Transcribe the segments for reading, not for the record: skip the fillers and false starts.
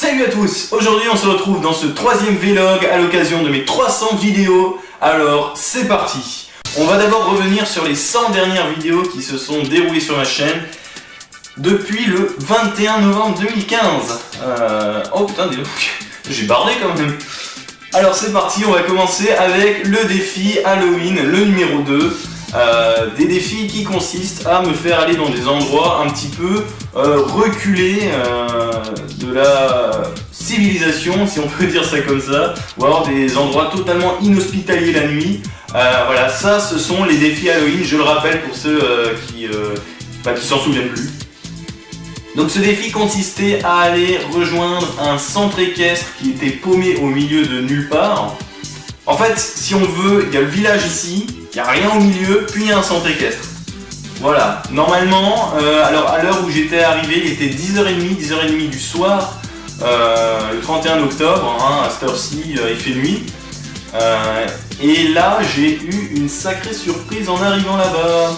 Salut à tous! Aujourd'hui on se retrouve dans ce troisième vlog à l'occasion de mes 300 vidéos. Alors c'est parti! On va d'abord revenir sur les 100 dernières vidéos qui se sont déroulées sur ma chaîne depuis le 21 novembre 2015. Oh putain, j'ai bardé quand même. Alors c'est parti, on va commencer avec le défi Halloween, le numéro 2. Des défis qui consistent à me faire aller dans des endroits un petit peu reculés de la civilisation, si on peut dire ça comme ça, ou alors des endroits totalement inhospitaliers la nuit. Voilà, ça ce sont les défis Halloween, je le rappelle pour ceux qui s'en souviennent plus. Donc ce défi consistait à aller rejoindre un centre équestre qui était paumé au milieu de nulle part. En fait, si on veut, il y a le village ici, il n'y a rien au milieu, puis il y a un centre équestre. Voilà, normalement, alors à l'heure où j'étais arrivé, il était 10h30 du soir, le 31 octobre, hein, à cette heure-ci, il fait nuit. Et là, j'ai eu une sacrée surprise en arrivant là-bas.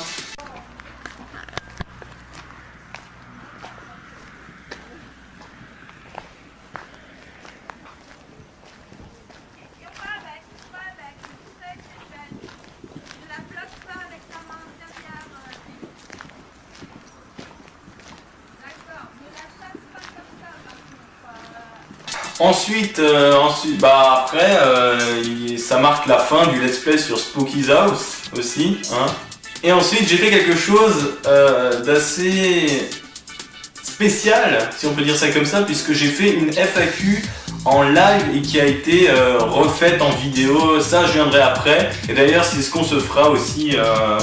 Ensuite, ça marque la fin du let's play sur Spooky's House aussi, hein. Et ensuite j'ai fait quelque chose d'assez spécial, si on peut dire ça comme ça, puisque j'ai fait une FAQ en live et qui a été refaite en vidéo. Ça je viendrai après, et d'ailleurs c'est ce qu'on se fera aussi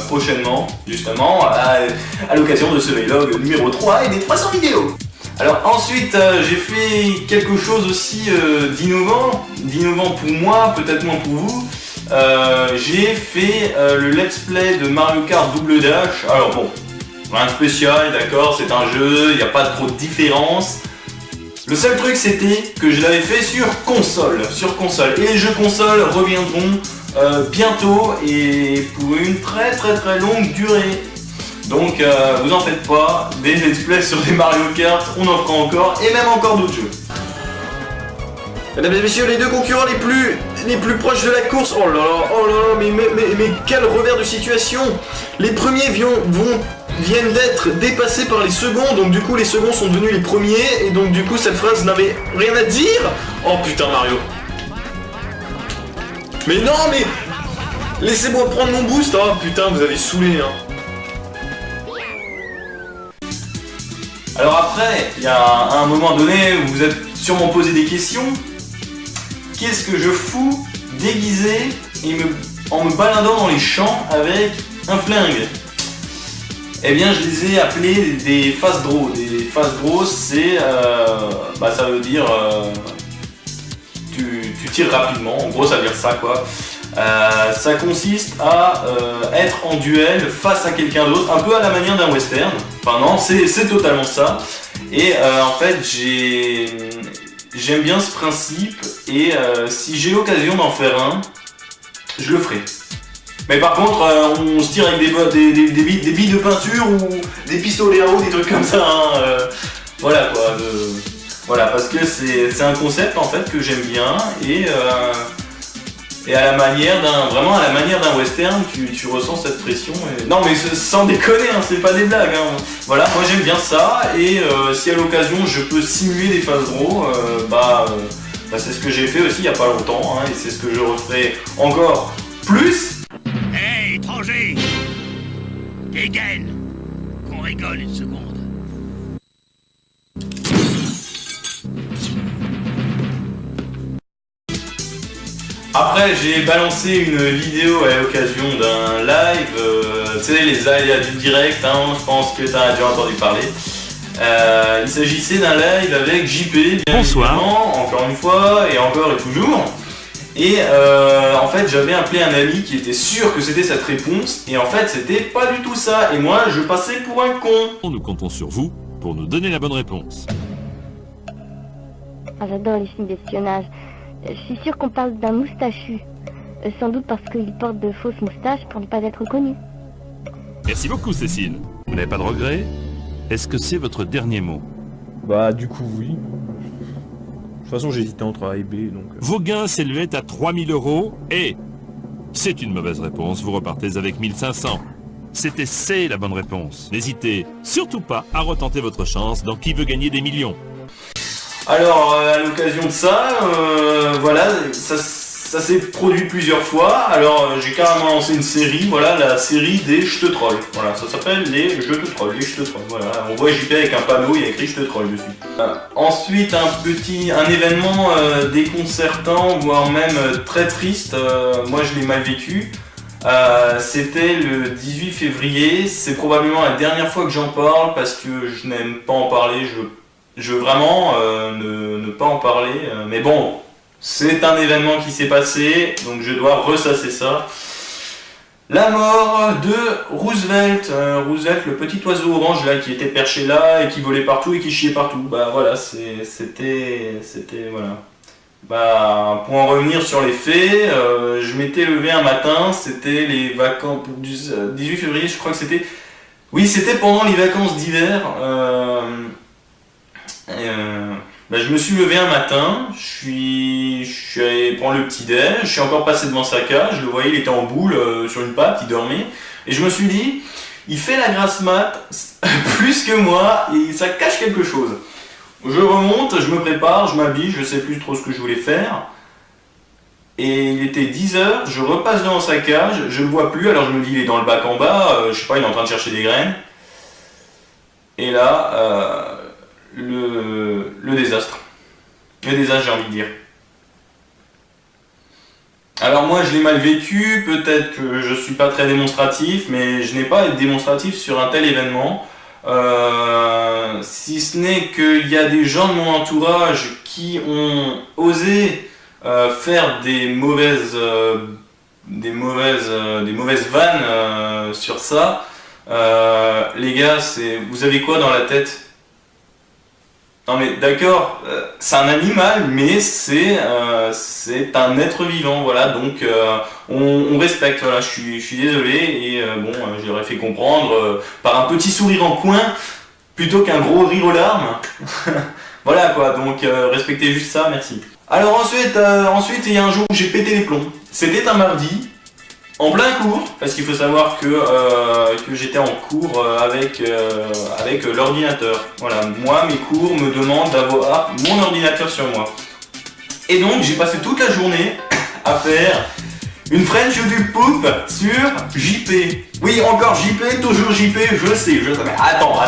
prochainement, justement à l'occasion de ce vlog numéro 3 et des 300 vidéos. Alors ensuite j'ai fait quelque chose aussi d'innovant pour moi, peut-être moins pour vous. J'ai fait le let's play de Mario Kart Double Dash. Alors bon, rien de spécial, d'accord, c'est un jeu, il n'y a pas trop de différence. Le seul truc c'était que je l'avais fait sur console. Et les jeux console reviendront bientôt et pour une très longue durée. Donc vous en faites pas, des let's play sur des Mario Kart, on en fera encore, et même encore d'autres jeux. Mesdames et messieurs, les deux concurrents les plus proches de la course. Oh là là, mais quel revers de situation. Les premiers viennent d'être dépassés par les seconds, donc du coup les seconds sont devenus les premiers, et donc du coup cette phrase n'avait rien à dire. Oh putain Mario. Mais non mais laissez-moi prendre mon boost. Oh putain, vous avez saoulé hein. Alors après, il y a un moment donné où vous êtes sûrement posé des questions. Qu'est-ce que je fous déguisé et en me baladant dans les champs avec un flingue? Eh bien, je les ai appelés des fast draws. Des fast draws, c'est, ça veut dire, tu tires rapidement. En gros, ça veut dire ça, quoi. Ça consiste à être en duel face à quelqu'un d'autre, un peu à la manière d'un western. Enfin non, c'est totalement ça. Et en fait, j'aime bien ce principe, et si j'ai l'occasion d'en faire un, je le ferai. Mais par contre, on se tire avec des billes de peinture ou des pistolets à eau, des trucs comme ça. Hein, voilà quoi. Voilà, parce que c'est un concept en fait que j'aime bien, et à la manière d'un western, tu ressens cette pression. Et... Non mais sans déconner, hein, c'est pas des blagues. Hein. Voilà, moi j'aime bien ça, et si à l'occasion je peux simuler des fast draws, c'est ce que j'ai fait aussi il y a pas longtemps, hein, et c'est ce que je referai encore plus. Hey étranger, dégaine, qu'on rigole une seconde. Après j'ai balancé une vidéo à l'occasion d'un live, tu sais les aléas du direct, hein, je pense que tu as déjà entendu parler. Il s'agissait d'un live avec JP, bien évidemment, encore une fois, et encore et toujours. Et en fait j'avais appelé un ami qui était sûr que c'était cette réponse, et en fait c'était pas du tout ça, et moi je passais pour un con. Nous comptons sur vous pour nous donner la bonne réponse. Ah, j'adore les films d'espionnage. Je suis sûre qu'on parle d'un moustachu. Sans doute parce qu'il porte de fausses moustaches pour ne pas être connu. Merci beaucoup Cécile. Vous n'avez pas de regrets? Est-ce que c'est votre dernier mot? Bah du coup oui. toute façon, j'hésitais entre A et B, donc... Vos gains s'élevaient à 3000 € et... C'est une mauvaise réponse, vous repartez avec 1500. C'était C la bonne réponse. N'hésitez surtout pas à retenter votre chance dans Qui veut gagner des millions. Alors, à l'occasion de ça, voilà, ça s'est produit plusieurs fois. Alors, j'ai carrément lancé une série, voilà, la série des Je te troll. Voilà, ça s'appelle les Je te troll, les Je te troll. Voilà, on voit JP avec un panneau, il y a écrit Je te troll dessus. Ensuite, un événement déconcertant, voire même très triste. Moi, je l'ai mal vécu. C'était le 18 février. C'est probablement la dernière fois que j'en parle parce que je n'aime pas en parler. Je veux vraiment ne pas en parler, mais bon, c'est un événement qui s'est passé, donc je dois ressasser ça. La mort de Roosevelt, Roosevelt, le petit oiseau orange là qui était perché là et qui volait partout et qui chiait partout. Bah voilà, c'était voilà. Bah pour en revenir sur les faits, je m'étais levé un matin, c'était les vacances du 18 février, je crois que c'était. Oui, c'était pendant les vacances d'hiver. Bah, je me suis levé un matin, je suis allé prendre le petit-déj, je suis encore passé devant sa cage, je le voyais, il était en boule sur une patte, il dormait, et je me suis dit, il fait la grasse mat plus que moi, et ça cache quelque chose. Je remonte, je me prépare, je m'habille, je sais plus trop ce que je voulais faire, et il était 10h, je repasse devant sa cage, je le vois plus, alors je me dis, il est dans le bac en bas, je sais pas, il est en train de chercher des graines, et là... Le désastre. Le désastre, j'ai envie de dire. Alors moi, je l'ai mal vécu, peut-être que je suis pas très démonstratif, mais je n'ai pas à être démonstratif sur un tel événement. Si ce n'est qu'il y a des gens de mon entourage qui ont osé faire des mauvaises vannes sur ça. Les gars, vous avez quoi dans la tête ? Non mais d'accord, c'est un animal, mais c'est un être vivant, voilà, donc on respecte, voilà, je suis désolé, et bon, je leur ai fait comprendre par un petit sourire en coin, plutôt qu'un gros rire aux larmes, voilà quoi, donc respectez juste ça, merci. Alors ensuite il y a un jour où j'ai pété les plombs, c'était un mardi, en plein cours, parce qu'il faut savoir que j'étais en cours avec l'ordinateur. Voilà, moi, mes cours me demandent d'avoir mon ordinateur sur moi. Et donc, j'ai passé toute la journée à faire une French YouTube Poop sur JP. Oui, encore JP, toujours JP, je sais. Mais attends.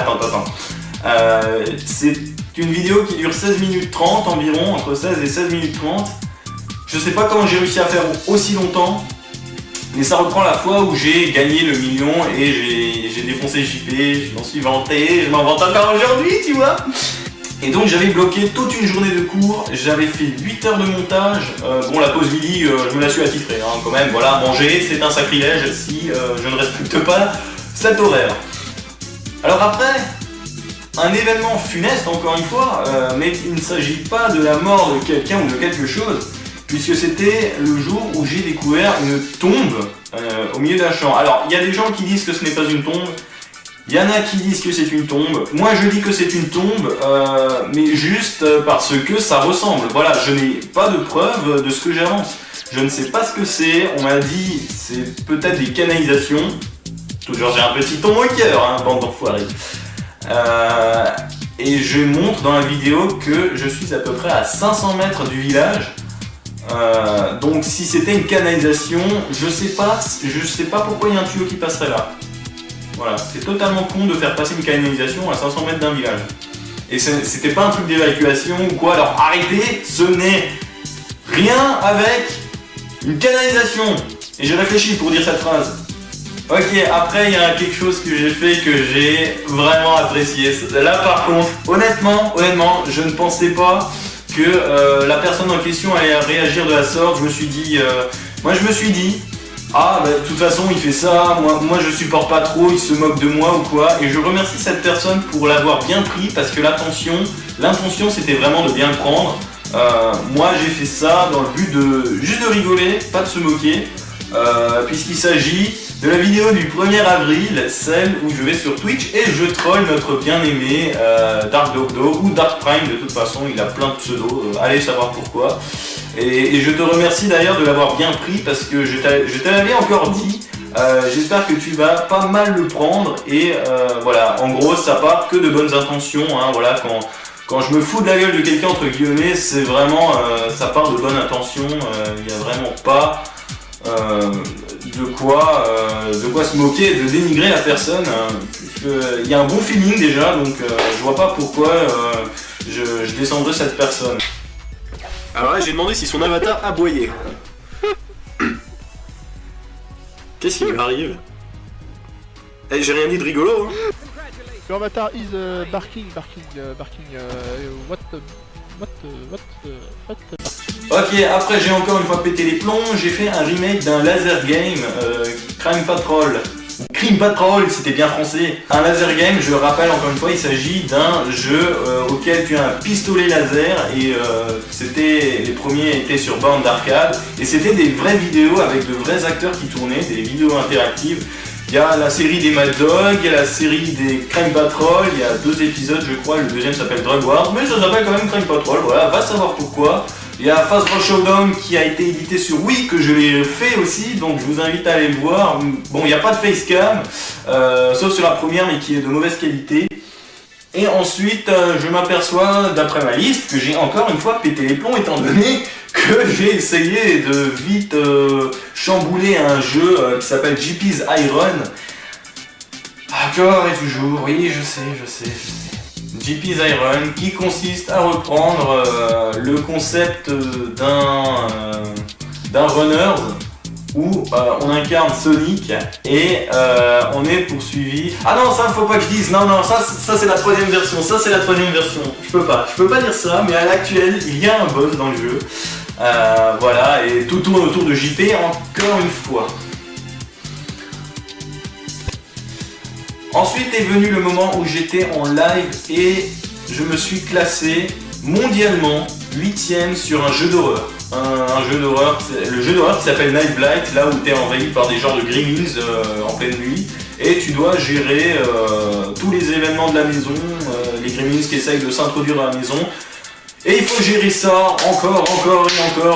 C'est une vidéo qui dure 16 minutes 30 environ, entre 16 et 16 minutes 30. Je sais pas comment j'ai réussi à faire aussi longtemps. Mais ça reprend la fois où j'ai gagné le million et j'ai défoncé JP, je m'en suis vanté, je m'en vante encore aujourd'hui, tu vois. Et donc j'avais bloqué toute une journée de cours, j'avais fait 8 heures de montage. Bon, la pause midi, je me la suis attitrée, hein, quand même, voilà, manger, c'est un sacrilège si je ne respecte pas cet horaire. Alors après, un événement funeste, encore une fois, mais il ne s'agit pas de la mort de quelqu'un ou de quelque chose, puisque c'était le jour où j'ai découvert une tombe au milieu d'un champ. Alors, il y a des gens qui disent que ce n'est pas une tombe, il y en a qui disent que c'est une tombe. Moi, je dis que c'est une tombe, mais juste parce que ça ressemble. Voilà, je n'ai pas de preuve de ce que j'avance. Je ne sais pas ce que c'est, on m'a dit c'est peut-être des canalisations. Toujours, j'ai un petit ton au cœur, hein, bande d'enfoirés. Et je montre dans la vidéo que je suis à peu près à 500 mètres du village. Donc si c'était une canalisation, je sais pas pourquoi il y a un tuyau qui passerait là. Voilà, c'est totalement con de faire passer une canalisation à 500 mètres d'un village. Et c'était pas un truc d'évacuation ou quoi, alors arrêtez, ce n'est rien avec une canalisation. Et j'ai réfléchi pour dire cette phrase. Ok, après il y a quelque chose que j'ai fait que j'ai vraiment apprécié. Là par contre, honnêtement, je ne pensais pas que la personne en question allait réagir de la sorte. Je me suis dit, ah bah de toute façon il fait ça, moi je supporte pas trop, il se moque de moi ou quoi. Et je remercie cette personne pour l'avoir bien pris, parce que l'intention c'était vraiment de bien le prendre. Moi j'ai fait ça dans le but de juste de rigoler, pas de se moquer, puisqu'il s'agit de la vidéo du 1er avril, celle où je vais sur Twitch et je troll notre bien-aimé Dark Dogdo ou Dark Prime. De toute façon, il a plein de pseudos, allez savoir pourquoi. Et je te remercie d'ailleurs de l'avoir bien pris parce que je te l'avais encore dit. J'espère que tu vas pas mal le prendre et voilà, en gros ça part que de bonnes intentions, hein, voilà, quand je me fous de la gueule de quelqu'un entre guillemets, c'est vraiment, ça part de bonnes intentions, il n'y a vraiment pas de quoi se moquer, de dénigrer la personne, puisqu'il y a un bon feeling déjà, donc je vois pas pourquoi je descendrais cette personne. Alors là, j'ai demandé si son avatar aboyait. Qu'est-ce qui lui arrive? Eh, j'ai rien dit de rigolo, hein. Your avatar is barking, what. Ok, après j'ai encore une fois pété les plombs, j'ai fait un remake d'un laser game, Crime Patrol. Crime Patrol, si t'es bien français. Un laser game, je rappelle encore une fois, il s'agit d'un jeu auquel tu as un pistolet laser et les premiers étaient sur borne d'arcade et c'était des vraies vidéos avec de vrais acteurs qui tournaient, des vidéos interactives. Il y a la série des Mad Dog, il y a la série des Crime Patrol, il y a 2 épisodes je crois, le deuxième s'appelle Drug Wars, mais ça s'appelle quand même Crime Patrol, voilà, va savoir pourquoi. Il y a Fast Rush Showdown qui a été édité sur Wii, que je l'ai fait aussi, donc je vous invite à aller le voir. Bon, il n'y a pas de facecam, sauf sur la première, mais qui est de mauvaise qualité. Et ensuite, je m'aperçois, d'après ma liste, que j'ai encore une fois pété les plombs, étant donné que j'ai essayé de vite chambouler un jeu qui s'appelle JP's Iron. Encore et toujours, oui, je sais. JP's Iron, qui consiste à reprendre le concept d'un runner où on incarne Sonic et on est poursuivi. Ah non, ça faut pas que je dise, non, ça c'est la 3ème version, je peux pas dire ça, mais à l'actuel, il y a un boss dans le jeu. Voilà, et tout tourne autour de JP encore une fois. Ensuite est venu le moment où j'étais en live et je me suis classé mondialement 8ème sur un jeu d'horreur. Le jeu d'horreur qui s'appelle Night Blight, là où tu es envahi par des genres de gremlins en pleine nuit et tu dois gérer tous les événements de la maison, les gremlins qui essayent de s'introduire dans la maison. Et il faut gérer ça encore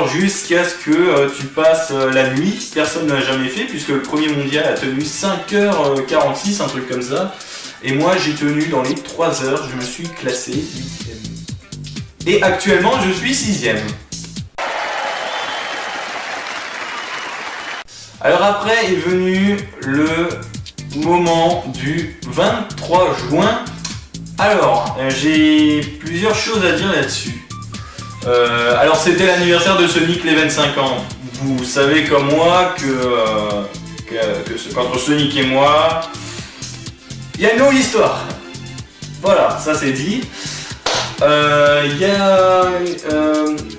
jusqu'à ce que tu passes la nuit. Personne ne l'a jamais fait puisque le premier mondial a tenu 5h46, un truc comme ça. Et moi j'ai tenu dans les 3 heures, je me suis classé 8ème. Et actuellement je suis 6ème. Alors après est venu le moment du 23 juin. Alors, j'ai plusieurs choses à dire là-dessus. Alors c'était l'anniversaire de Sonic les 25 ans. Vous savez comme moi que qu'entre Sonic et moi, il y a une longue histoire. Voilà, ça c'est dit.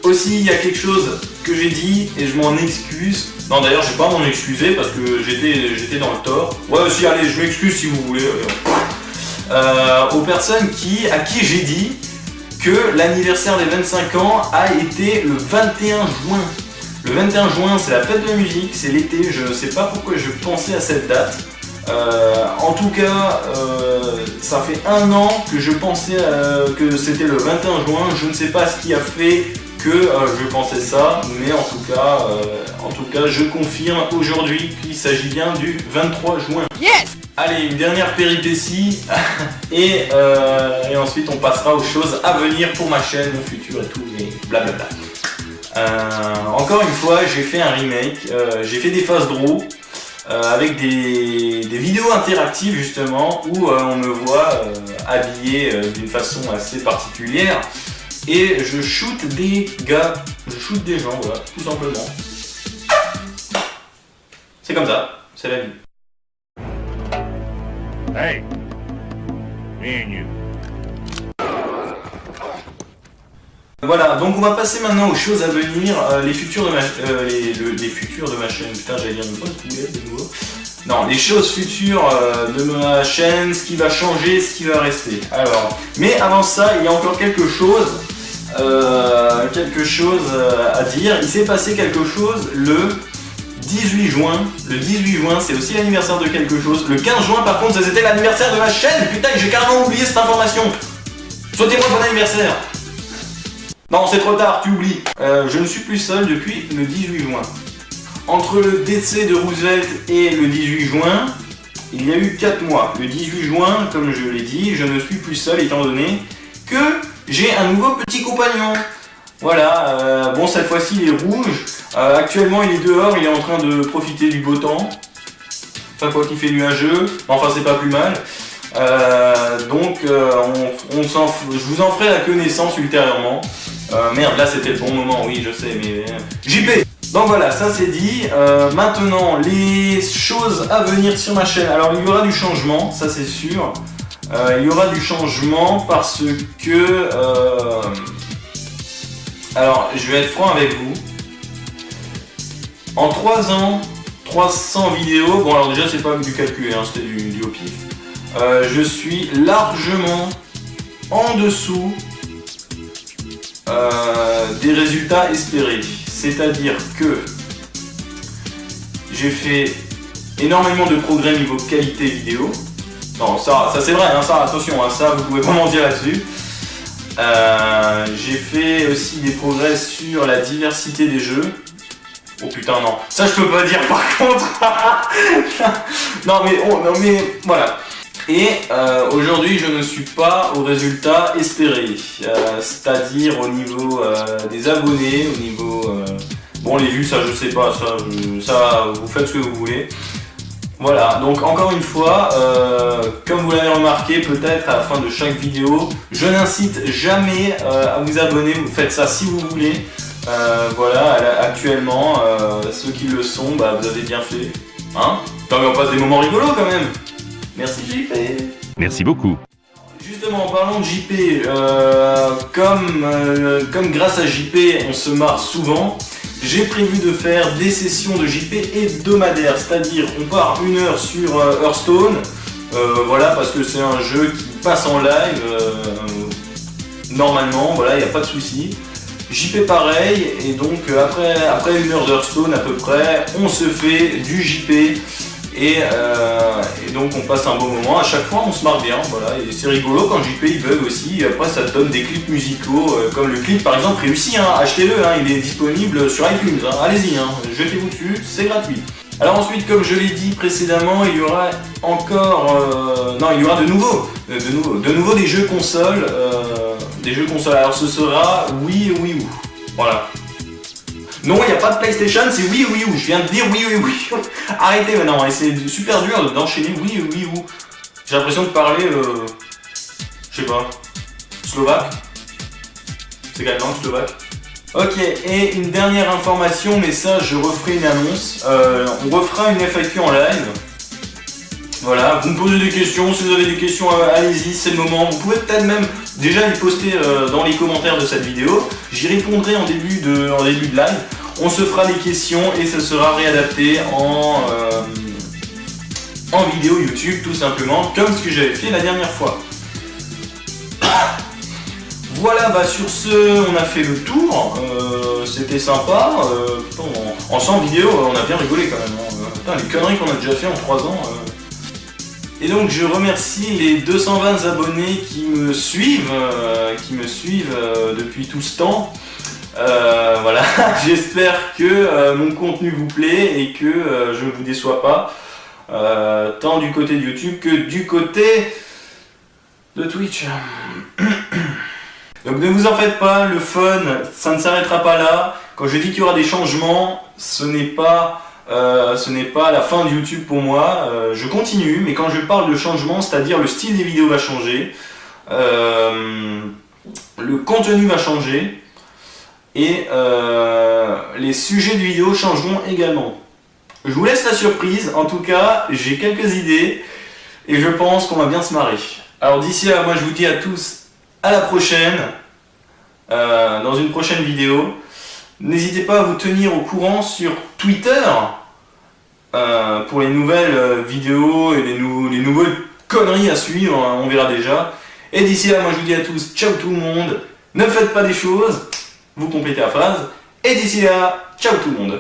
Aussi il y a quelque chose que j'ai dit et je m'en excuse. Non d'ailleurs je vais pas m'en excuser parce que j'étais dans le tort. Ouais aussi allez je m'excuse si vous voulez. Aux personnes à qui j'ai dit que l'anniversaire des 25 ans a été le 21 juin. Le 21 juin c'est la fête de la musique, c'est l'été, je ne sais pas pourquoi je pensais à cette date. En tout cas, ça fait 1 an que je pensais que c'était le 21 juin, je ne sais pas ce qui a fait que je pensais ça, mais en tout cas je confirme aujourd'hui qu'il s'agit bien du 23 juin. Yes! Allez, une dernière péripétie et ensuite on passera aux choses à venir pour ma chaîne, mon futur et tout, et blablabla. Encore une fois, j'ai fait un remake, j'ai fait des phases draw avec des vidéos interactives justement où on me voit habillé d'une façon assez particulière et je shoot des gars, je shoot des gens, voilà, tout simplement. C'est comme ça, c'est la vie. Hey, me and you. Voilà, donc on va passer maintenant aux choses à venir, les futurs de ma chaîne, putain j'allais dire de nouveau. Non, les choses futures de ma chaîne, ce qui va changer, ce qui va rester. Alors, mais avant ça, il y a encore quelque chose à dire. Il s'est passé quelque chose le 18 juin. Le 18 juin, c'est aussi l'anniversaire de quelque chose. Le 15 juin, par contre, c'était l'anniversaire de ma chaîne. Putain, j'ai carrément oublié cette information. Souhaitez-moi bon anniversaire. Non, c'est trop tard, tu oublies. Je ne suis plus seul depuis le 18 juin. Entre le décès de Roosevelt et le 18 juin, il y a eu 4 mois. Le 18 juin, comme je l'ai dit, je ne suis plus seul étant donné que j'ai un nouveau petit compagnon. Voilà, bon cette fois-ci il est rouge. Actuellement il est dehors, il est en train de profiter du beau temps. Enfin quoi qu'il fait nuageux, enfin c'est pas plus mal. Donc je vous en ferai la connaissance ultérieurement. Merde, là c'était le bon moment, oui je sais, mais... JP. Donc voilà, ça c'est dit. Maintenant, les choses à venir sur ma chaîne. Alors il y aura du changement, ça c'est sûr. Il y aura du changement parce que... alors, je vais être franc avec vous. En 3 ans, 300 vidéos... Bon alors déjà c'est pas du calcul, hein, c'était du au pif. Je suis largement en dessous des résultats espérés. C'est-à-dire que j'ai fait énormément de progrès niveau qualité vidéo. Non, ça c'est vrai, hein, ça, attention, hein, ça vous pouvez pas mentir là-dessus. J'ai fait aussi des progrès sur la diversité des jeux. Oh putain, non, ça je peux pas dire par contre. non mais voilà. Et aujourd'hui je ne suis pas au résultat espéré, c'est-à-dire au niveau des abonnés, au niveau... bon les vues ça je sais pas, ça vous faites ce que vous voulez. Voilà, donc encore une fois, comme vous l'avez remarqué peut-être à la fin de chaque vidéo, je n'incite jamais à vous abonner, vous faites ça si vous voulez. Voilà, actuellement, ceux qui le sont, bah, vous avez bien fait. Hein? Non mais on passe des moments rigolos quand même. Merci JP. Merci beaucoup. Justement, en parlant de JP, comme grâce à JP on se marre souvent, j'ai prévu de faire des sessions de JP hebdomadaires, c'est-à-dire on part 1 heure sur Hearthstone, voilà, parce que c'est un jeu qui passe en live, normalement, voilà, il n'y a pas de souci. JP pareil, et donc après 1 heure de Hearthstone à peu près, on se fait du JP. Et donc on passe un bon moment, à chaque fois on se marre bien, voilà, et c'est rigolo quand JP il bug aussi, et après ça te donne des clips musicaux, comme le clip par exemple réussi, hein, achetez-le, hein, il est disponible sur iTunes, hein, allez-y, hein, jetez-vous dessus, c'est gratuit. Alors ensuite, comme je l'ai dit précédemment, il y aura encore, non il y aura de nouveau des jeux consoles, alors ce sera Wii U, voilà. Non, il n'y a pas de PlayStation, c'est Wii U. Je viens de dire Wii U. Arrêtez maintenant, c'est super dur d'enchaîner Wii U. J'ai l'impression de parler, je sais pas, slovaque. C'est quelle langue, slovaque? Ok, et une dernière information, mais ça, je referai une annonce. On refera une FAQ en live. Voilà, vous me posez des questions, si vous avez des questions, allez-y, c'est le moment. Vous pouvez peut-être même déjà les poster dans les commentaires de cette vidéo. J'y répondrai en début de live. On se fera des questions et ça sera réadapté en vidéo YouTube, tout simplement, comme ce que j'avais fait la dernière fois. Voilà, bah sur ce, on a fait le tour. C'était sympa. En 100 vidéos, on a bien rigolé quand même. Putain, les conneries qu'on a déjà fait en 3 ans. Et donc je remercie les 220 abonnés qui me suivent depuis tout ce temps. Voilà, j'espère que mon contenu vous plaît et que je ne vous déçois pas, tant du côté de YouTube que du côté de Twitch. Donc ne vous en faites pas, le fun, ça ne s'arrêtera pas là. Quand je dis qu'il y aura des changements, ce n'est pas la fin de YouTube pour moi, je continue, mais quand je parle de changement, c'est-à-dire le style des vidéos va changer, le contenu va changer, et les sujets de vidéos changeront également. Je vous laisse la surprise, en tout cas, j'ai quelques idées, et je pense qu'on va bien se marrer. Alors d'ici là, moi je vous dis à tous, à la prochaine, dans une prochaine vidéo. N'hésitez pas à vous tenir au courant sur Twitter pour les nouvelles vidéos et les nouvelles conneries à suivre, on verra déjà. Et d'ici là, moi je vous dis à tous, ciao tout le monde, ne faites pas des choses, vous complétez la phrase, et d'ici là, ciao tout le monde.